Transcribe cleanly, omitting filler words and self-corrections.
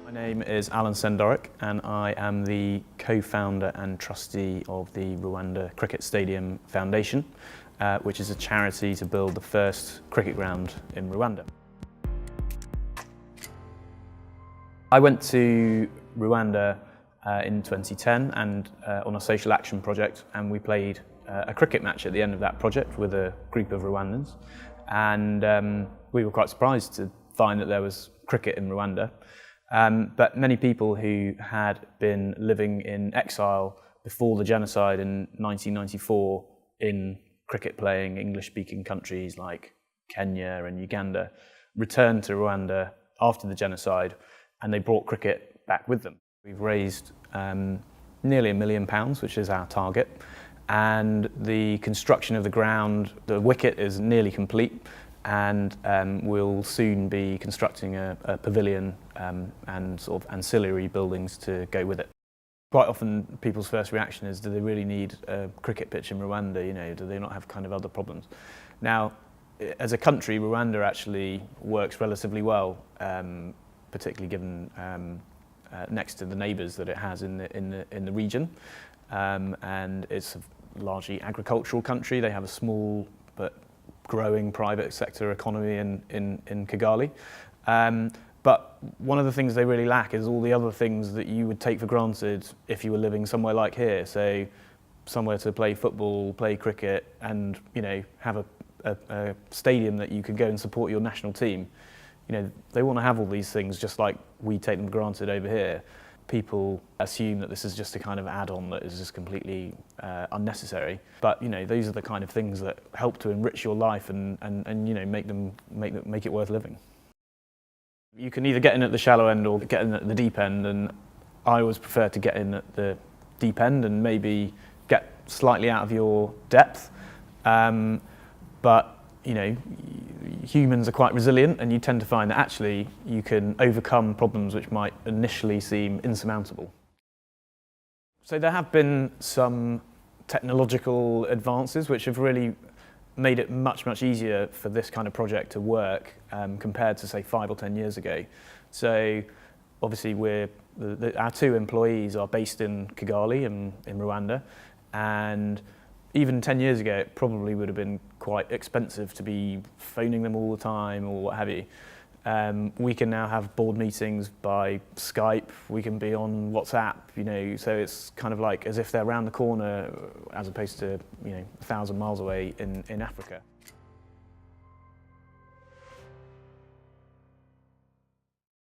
My name is Sendorek and I am the co-founder and trustee of the Rwanda Cricket Stadium Foundation, which is a charity to build the first cricket ground in Rwanda. I went to Rwanda in 2010 and on a social action project, and we played a cricket match at the end of that project with a group of Rwandans, and we were quite surprised to find that there was cricket in Rwanda. But many people who had been living in exile before the genocide in 1994 in cricket-playing English-speaking countries like Kenya and Uganda returned to Rwanda after the genocide, and they brought cricket back with them. We've raised nearly £1 million, which is our target, and the construction of the ground, the wicket is nearly complete, and we'll soon be constructing a pavilion and sort of ancillary buildings to go with it. Quite often people's first reaction is, do they really need a cricket pitch in Rwanda? You know, do they not have kind of other problems? Now, as a country, Rwanda actually works relatively well, particularly given next to the neighbours that it has in the region, and it's a largely agricultural country. They have a small but growing private sector economy in Kigali. But one of the things they really lack is all the other things that you would take for granted if you were living somewhere like here. So somewhere to play football, play cricket, and have a stadium that you could go and support your national team. They want to have all these things just like we take them for granted over here. People assume that this is just a kind of add-on that is just completely unnecessary. But those are the kind of things that help to enrich your life and make it worth living. You can either get in at the shallow end or get in at the deep end, and I always prefer to get in at the deep end and maybe get slightly out of your depth. But humans are quite resilient, and you tend to find that actually you can overcome problems which might initially seem insurmountable. So there have been some technological advances which have really made it much easier for this kind of project to work compared to, say, 5 or 10 years ago. So obviously our 2 employees are based in Kigali in Rwanda, and even 10 years ago, it probably would have been quite expensive to be phoning them all the time or what have you. We can now have board meetings by Skype, we can be on WhatsApp, so it's kind of like as if they're around the corner as opposed to 1,000 miles away in Africa.